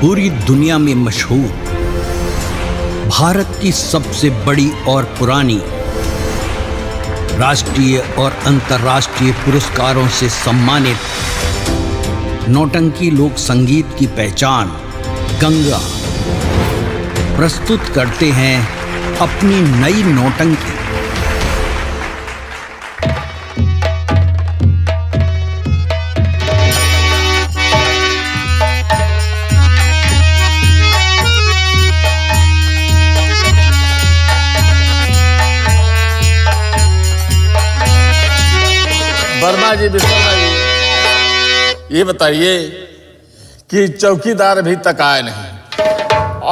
पूरी दुनिया में मशहूर, भारत की सबसे बड़ी और पुरानी, राष्ट्रीय और अंतर्राष्ट्रीय पुरस्कारों से सम्मानित नौटंकी लोक संगीत की पहचान गंगा प्रस्तुत करते हैं अपनी नई नौटंकी। वर्मा जी, विश्वनाथ जी, ये बताइए कि चौकीदार अभी तक आए नहीं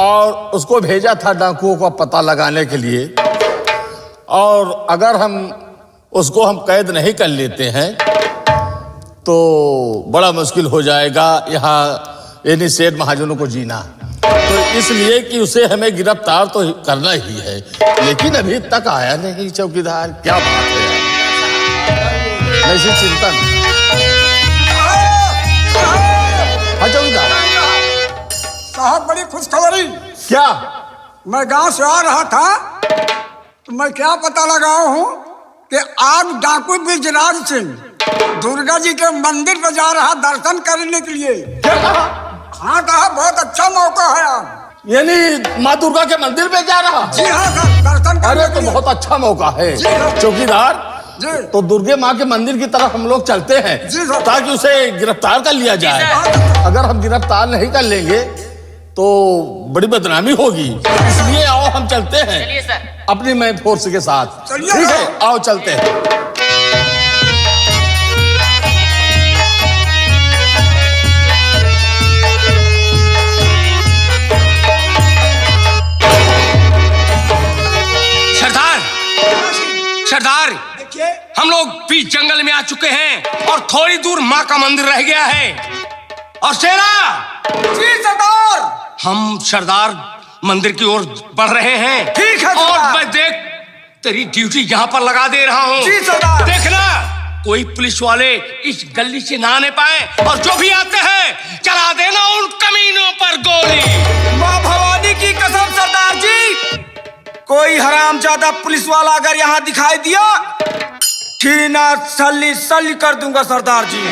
और उसको भेजा था डाकुओं का पता लगाने के लिए, और अगर उसको हम कैद नहीं कर लेते हैं तो बड़ा मुश्किल हो जाएगा यहाँ यानी सेठ महाजनों को जीना। तो इसलिए कि उसे हमें गिरफ्तार तो करना ही है, लेकिन अभी तक आया नहीं चौकीदार। क्या बात है, ऐसी चिंता नहीं। चौकीदार साहब, बड़ी खुशखबरी। क्या? मैं गांव से आ रहा था तो मैं क्या पता लगाया हूँ कि आज डाकू ब्रिजराज सिंह दुर्गा जी के मंदिर पर जा रहा दर्शन करने के लिए। क्या कहा? हाँ साहब, बहुत अच्छा मौका है आज। यानी माँ दुर्गा के मंदिर पे जा रहा? जी हाँ सर, दर्शन करने अरे के तो लिए। बहुत अच्छा मौका है जी हाँ। चौकीदार। जी। तो दुर्गे माँ के मंदिर की तरफ हम लोग चलते हैं जी सर। ताकि उसे गिरफ्तार कर लिया जाए। अगर हम गिरफ्तार नहीं कर लेंगे तो बड़ी बदनामी होगी, इसलिए आओ हम चलते हैं अपनी मैं फोर्स के साथ। चलिए। ठीक है, आओ चलते हैं। सरदार, हम लोग बीच जंगल में आ चुके हैं और थोड़ी दूर माँ का मंदिर रह गया है। और शेरा जी सरदार, हम सरदार मंदिर की ओर बढ़ रहे हैं। ठीक है और सरदार। मैं देख तेरी ड्यूटी यहाँ पर लगा दे रहा हूँ। जी सरदार। देखना कोई पुलिस वाले इस गली से ना आने पाए, और जो भी आते हैं चला देना उन कमीनों पर गोली। माँ भवानी की कसम सरदार जी, कोई हरामजादा पुलिस वाला अगर यहाँ दिखाई दिया ठीना सल्ली सल्ली कर दूंगा सरदार जी।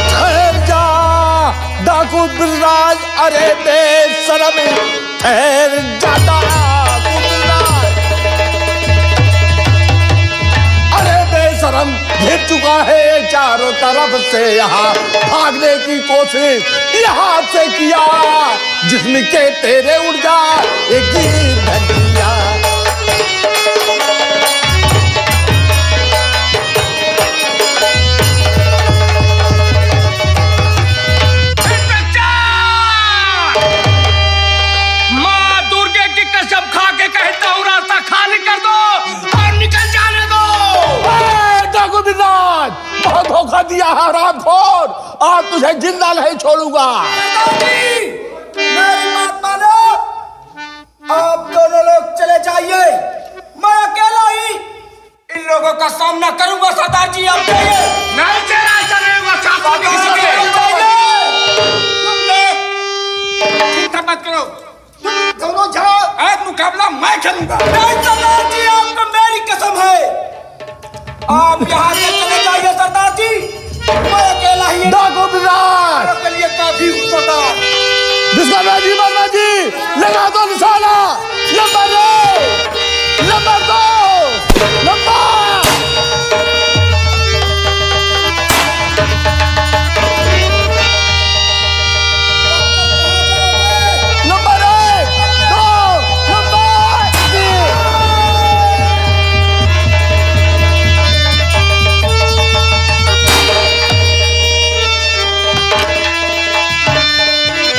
ठहर जा डाकू ब्रिजराज, अरे बेशरम, ठहर जा डाकू ब्रिजराज। अरे बेशरम, घिर चुका है चारों तरफ से, यहाँ भागने की कोशिश यहाँ से किया जिसमें तेरे उड़ जा एक धनिया। माँ दुर्गे की कसम खा के कहता हूँ, रास्ता खाली कर दो और निकल जाने दो। डाकू ब्रिजराज, बहुत धोखा दिया हरामखोर, आज तुझे जिंदा नहीं छोड़ूंगा। मेरी बात मानो, आप दोनों लोग चले जाइए, मैं अकेला ही इन लोगों का सामना करूंगा सरदार जी। आप जाइए। नहीं चला चलेगा, चिंता मत करो, तुम दोनों जाओ, आज मुकाबला मैं खेलूंगा। नहीं सरदार जी, आपको मेरी कसम है, आप यहाँ से चले जाइए सरदार जी, मैं अकेला ही डाकू ब्रिजराज, के लिए काफी हूँ सरदार। विश्वनाथ जी, वर्मा जी, लगा दो निशाना। Number 1, number 2, number 1, 2, number 3।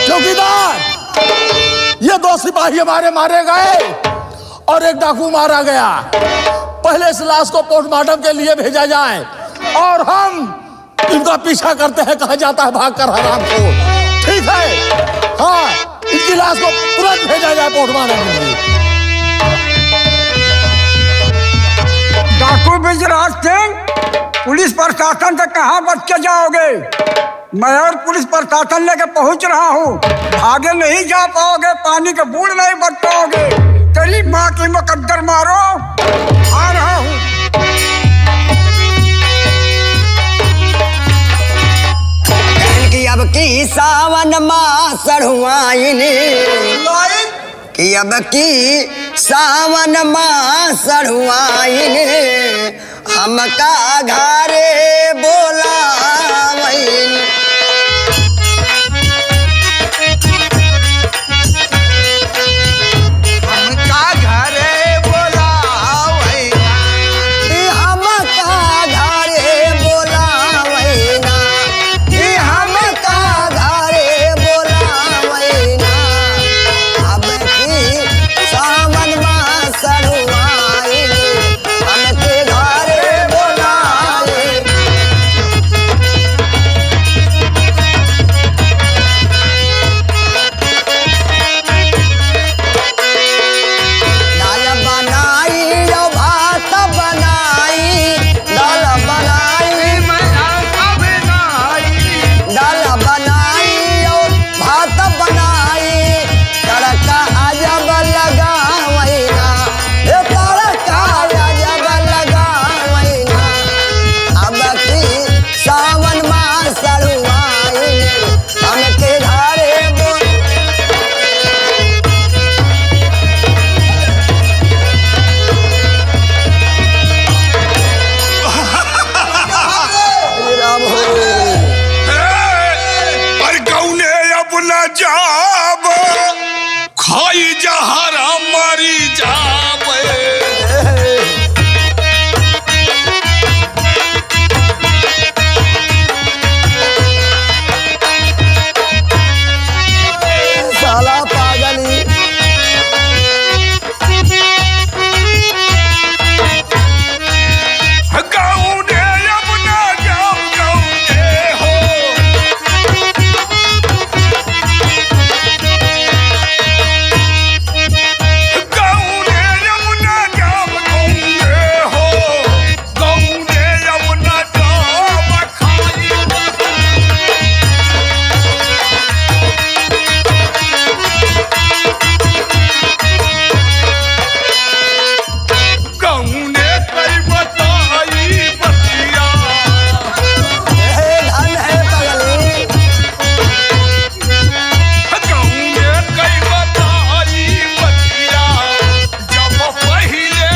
चौकीदार, ये 2 सिपाही हमारे मारे गए और एक डाकू मारा गया। पहले इस लाश को पोस्टमार्टम के लिए भेजा जाए और हम इनका पीछा करते हैं कहाँ जाता है भागकर हरामखोर। ठीक है? हाँ, इनकी लाश को तुरंत भेजा जाए पोस्टमार्टम के लिए। डाकू ब्रिजराज सिंह, पुलिस प्रशासन से कहाँ बच के जाओगे? मैं और पुलिस प्रशासन लेके पहुंच रहा हूँ। आगे नहीं जा पाओगे, पानी के बूंद नहीं बच पाओगे। तेरी माँ की मुकद्दर मारो, आ रहा हूँ। कि अब की सावन माँ सढ़ुआइनी, कि अब की सावन माँ सढ़ुआइनी, हमका घरे बोलावैन। हमका घरे बोलावैन, हमका घरे बोलावैना, हमका घरे बोलावैना। अब की सावन माँ सढ़ुआइनी, हमके घरे बोलावैन। दाल बनाई जो भात बनाई, दाल बनाई दाल बनाई जो भात बनाई, तड़का अजब लगावैना, हे तड़का अजब लगावैना। अब की सावन माँ सढ़ुआइनी, हमके घरे बोल। राम हो पर कौने अब न जाब, खाई जहरा मरी जाब। साला पागली। कौने अब न जाब, कौने हो। कौने अब न जाब, कौने हो। कौने अब न जाब, खाई कौने कई बताई बतिया। धन है पगली। कौने कई बताई बतिया, जब पहिले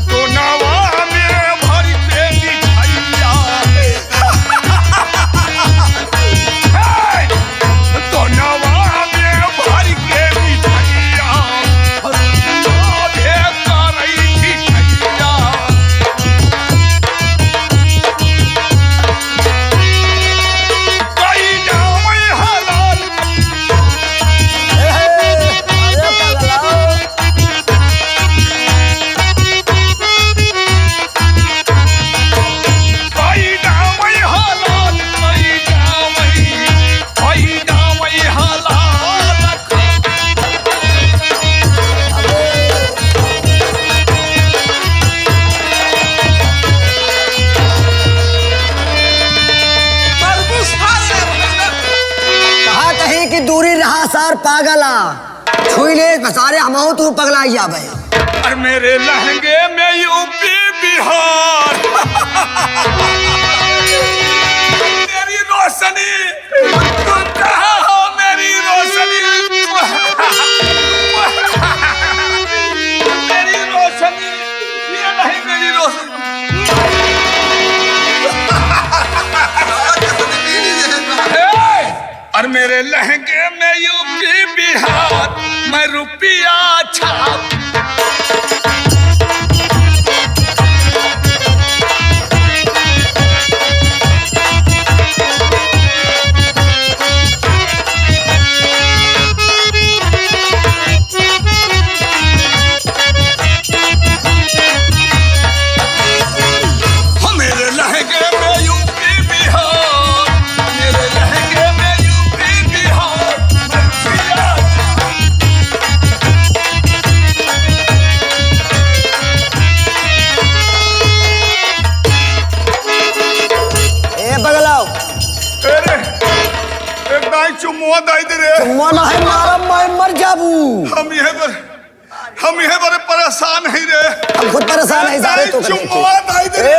दोनवा में भर के मिठाइया। हे! दोनवा में भर के मिठाइया, राधे करई थी खैया। कई नाम हलाल, अरे पगला। कई नाम हलाल, कई नाम हलाल। कहा कहीं की दूरी रहा सार पागला, छुई ले सारे हमहू तू पगला जाबे। और मेरे लहंगे में यूपी बिहार, मेरी रोशनी, तुम कहाँ हो मेरी रोशनी। मेरी रोशनी, ये नहीं मेरी रोशनी। हे! और मेरे लहंगे में यूपी बिहार, मैं रुपया छाप। मेरे लहंगे में यूपी बिहार, मेरे लहंगे में यूपी बिहार, मैं रुपया चुम्मा दाई दे रे। मना है मारा मैं मर जाबू। हम यह बड़े परेशान है रे। हम खुद परेशान है सारे तो चुम्मा दाई दे रे।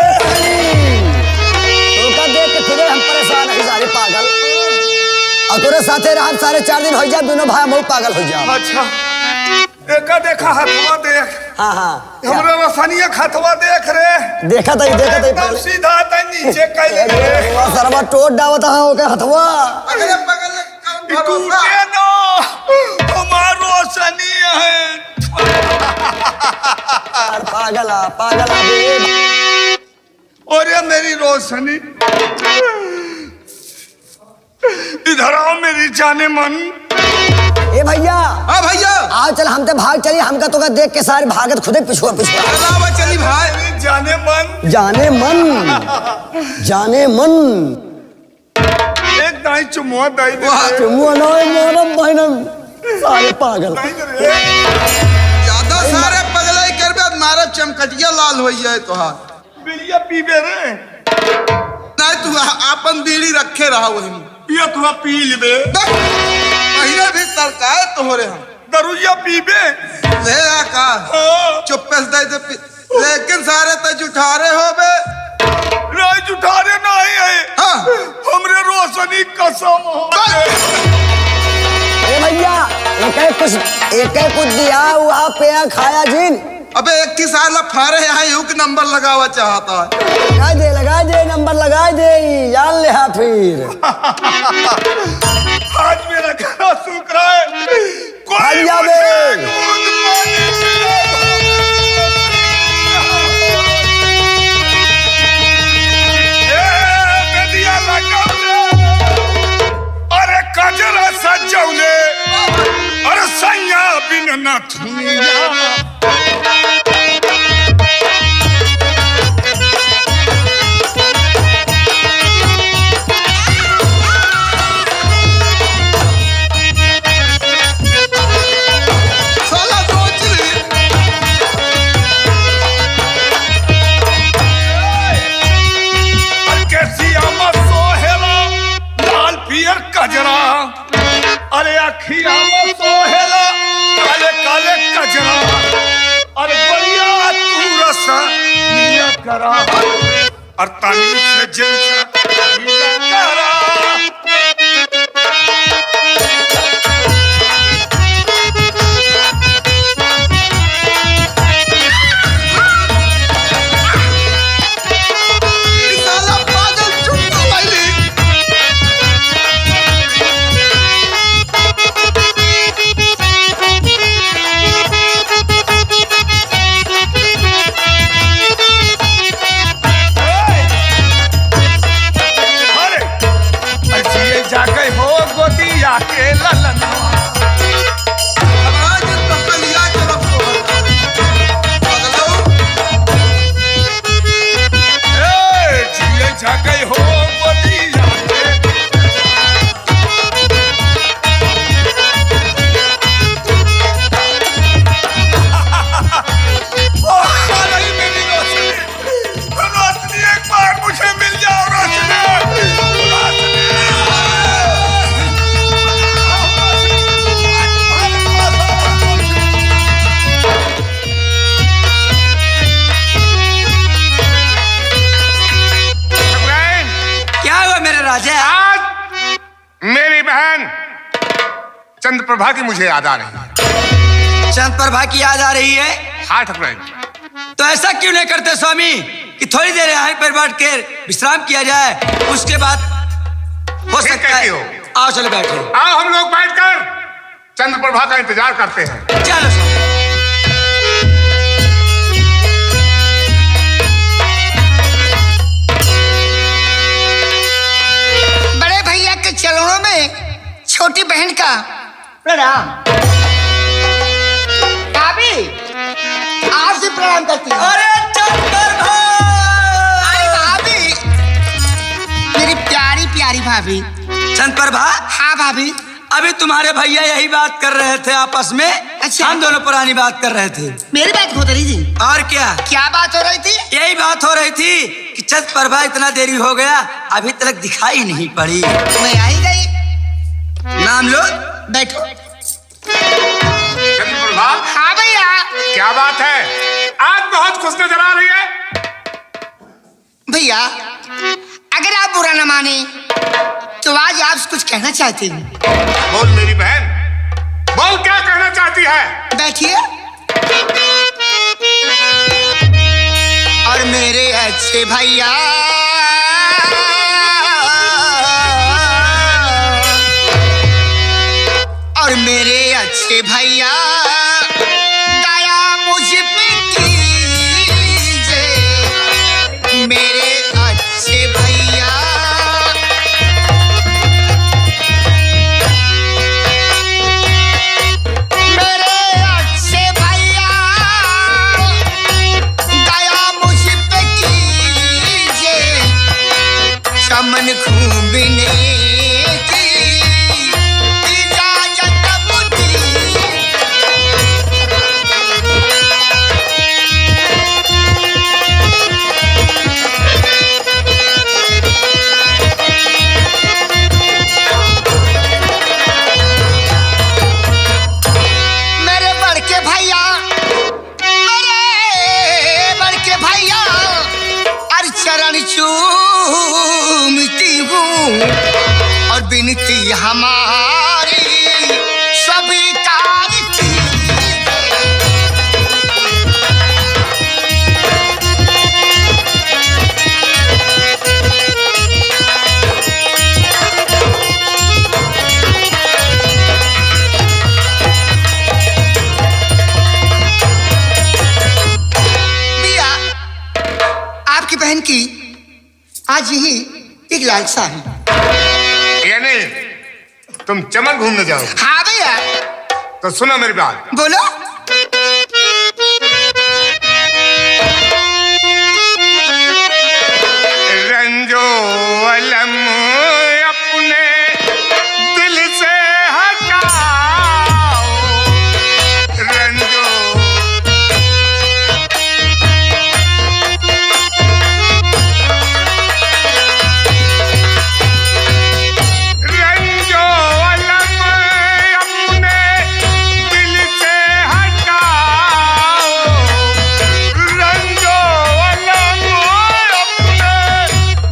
तो का देख के खुद हम परेशान है सारे पागल। और तोरे साथे रह हम सारे 4 दिन हो जा दोनों भाई हम पागल हो जा। अच्छा देखा देखा हथवा देख। हाँ हाँ हमरा रसनिया हथवा देख रे। देखा था एकदम सीधा था नीचे कैले रे। वो सरवा टोट डावत हां ओके हथवा। अगले बगल कौन भरोसा? टूटे ना हमारो रसनिया है। पागल बे। और ये मेरी रोशनी इधर आओ मेरी जाने मन। ए भैया। हाँ भैया आओ चल हम तो भाग चली हमका तो का देख के सारे भागत खुदे पिछुआ चली भाई। मेरी जाने मन। जाने मन एक दाई चुम्मा दाई दे। चुम्मा नोए मोरम बहनम सारे पागल। ज्यादा सारे पगले कर बाद मारा चमकटिया लाल हो जाए तोहार। बिड़िया पीबे रे। नहीं तू अपन बीड़ी रखे रहा वही पिया तुआ पी लेबे। महीने भी सरकार तोहरे हम दरुया पीबे ले का चुप पे दे लेकिन सारे तो जुठारे हो बे। नहीं जुठारे नहीं है। हाँ हमरे रोशनी कसम हो। ए भैया एक कुछ दिया हुआ पे खाया जिन। अबे 21 साल फारे यहाँ युग नंबर लगावा चाहता है। लगा दे नंबर लगा दे जान ले हा फिर। आज मेरा घर सूख रहा है। कोई अरे कजरा सजौले अरे सैया बिन न थुनिया। कजरा अरे अखिया में सोहेला काले काले कजरा अरे बलिया तू रसा नीला करा और तानी से जिनका नीला करा। चंद्र प्रभा की मुझे याद आ रही है। चंद्र प्रभा की याद आ रही है? हाँ ठाकुर। तो ऐसा क्यों नहीं करते स्वामी कि थोड़ी देर यहाँ पर बैठ कर विश्राम किया जाए, उसके बाद हो सकता है। आओ चलो बैठे। आओ हम लोग बैठकर चंद्र प्रभा का इंतजार करते हैं। चलो बड़े भैया के चरणों में छोटी बहन का प्रणाम। भाभी आपसे प्रणाम करती हूँ। अरे भाभी मेरी प्यारी प्यारी भाभी। चंद्र प्रभा। हाँ भाभी। अभी तुम्हारे भैया यही बात कर रहे थे आपस में। अच्छा। हम दोनों पुरानी बात कर रहे थे। मेरी बात हो रही थी? और क्या क्या बात हो रही थी? यही बात हो रही थी कि चंद्र प्रभा इतना देरी हो गया अभी तक दिखाई नहीं पड़ी। मैं आई गई नाम लो। बैठो। चंद्रप्रभा, हाँ भैया। क्या बात है, आज बहुत खुश नजर आ रही है। भैया अगर आप बुरा न माने तो आज आप कुछ कहना चाहती हूँ। बोल मेरी बहन, बोल क्या कहना चाहती है। बैठिए। और मेरे अच्छे भैया, और मेरे अच्छे भैया, दया मुझ पे कीजिए। मेरे अच्छे भैया, मेरे अच्छे भैया, दया मुझ पे कीजिए। चमन घूमने की इजाजत मुझे। मेरे बड़के भैया, मेरे बड़के भैया, और चरण चूमती हूँ और विनती हमारी स्वीकार कीजिए। भैया आपकी बहन की आज यही एक लालसा है। यानी तुम चमन घूमने जाओ। हाँ भैया। तो सुनो मेरी बात। बोलो। रंजो अलम अपने दिल से हटाओ। रंजो रंजो अलम अपने दिल से हटाओ। रंजो अलम अपने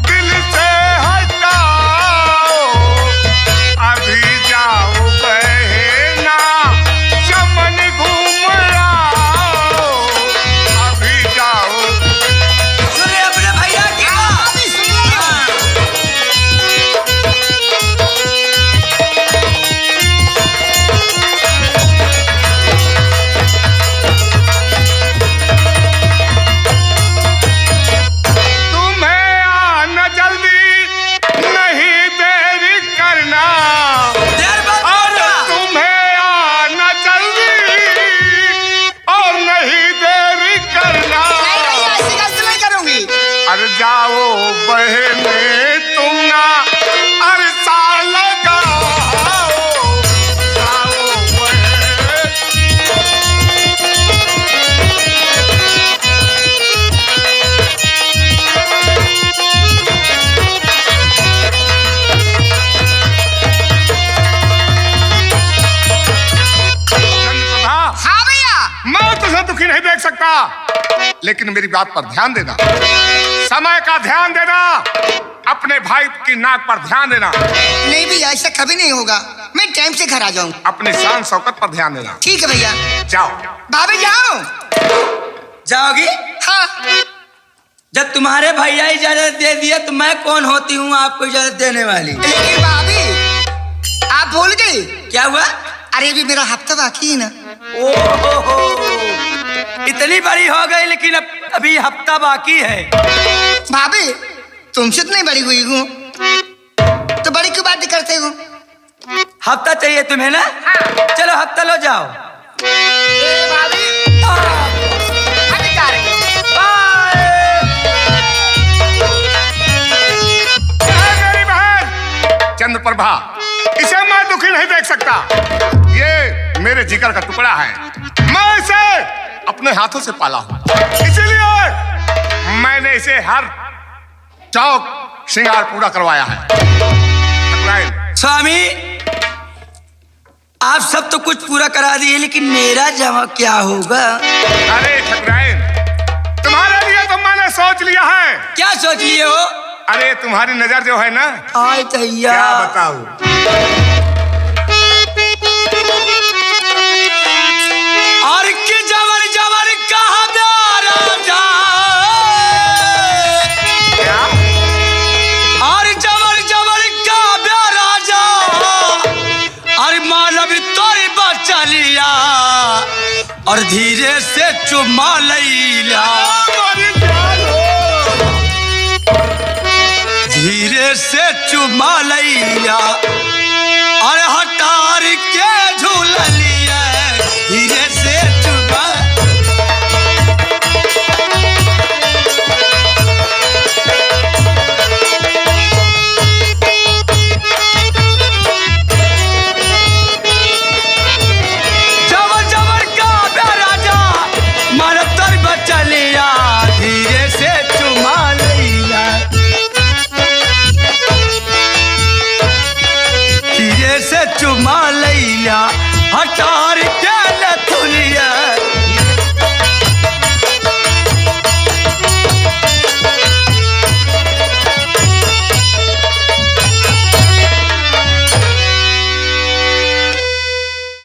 दिल से हटाओ। अभी जाओ बहना चमन घूम आओ। अभी जाओ। सुने अपने भैया की बात। तुम्हें आना जल्दी, नहीं देरी करना। देर मत और करना। तुम्हें आना जल्दी और नहीं देरी करना। नहीं भैया ऐसी गलती नहीं करूंगी। अरे जाओ बहने तुम ना अरसा लगाओ। जाओ बहन। चंद्रप्रभा, हाँ भैया। मैं तुझे दुखी नहीं देख सकता, लेकिन मेरी बात पर ध्यान देना। समय का ध्यान देना, अपने भाई की नाक पर ध्यान देना, नहीं भैया ऐसा कभी नहीं होगा। मैं टाइम से घर आ जाऊंगा। अपनी शान शौकत पर ध्यान देना। ठीक है भैया। जाओ। भाभी जाओ। जाओगी? हाँ। जब तुम्हारे भैया इजाजत दे दिया तो मैं कौन होती हूँ आपको इजाजत देने वाली? लेकिन भाभी आप भूल गई। क्या हुआ? अरे अभी मेरा हफ्ता बाकी है ना। ओहो, इतनी बड़ी हो गई लेकिन अभी हफ्ता बाकी है। भाभी तुमसे तो नहीं बड़ी हुई हूँ तो बड़ी क्यों बात करते हो? हफ्ता चाहिए तुम्हें ना? चलो हफ्ता लो जाओ। भाभी अभी जा रही हूँ। मेरी बहन चंद्रप्रभा, इसे मैं दुखी नहीं देख सकता। ये मेरे जिगर का टुकड़ा है, मैं इसे अपने हाथों से पाला हूं, इसीलिए मैंने इसे हर चौक श्रृंगार पूरा करवाया है। स्वामी आप सब तो कुछ पूरा करा दिए, लेकिन मेरा जमा क्या होगा? अरे ठकुराइन, तुम्हारे लिए तो मैंने सोच लिया है। क्या सोच लिए हो? अरे तुम्हारी नजर जो है ना, आय तैया क्या बताऊं। और कि जबर जबर कहा प्यारा जा, क्या? और जबर जबर का प्यारा जा, और मालवी तोरी बचा लिया और धीरे से चुमा लिया, धीरे से चुमा लिया और हटार के झूल लिया, धीरे से चुमा। जबर जबर का प्यारा जा, मारा तर बचा लिया, धीरे से चुमा लिया, धीरे से चुमा लिया, हटार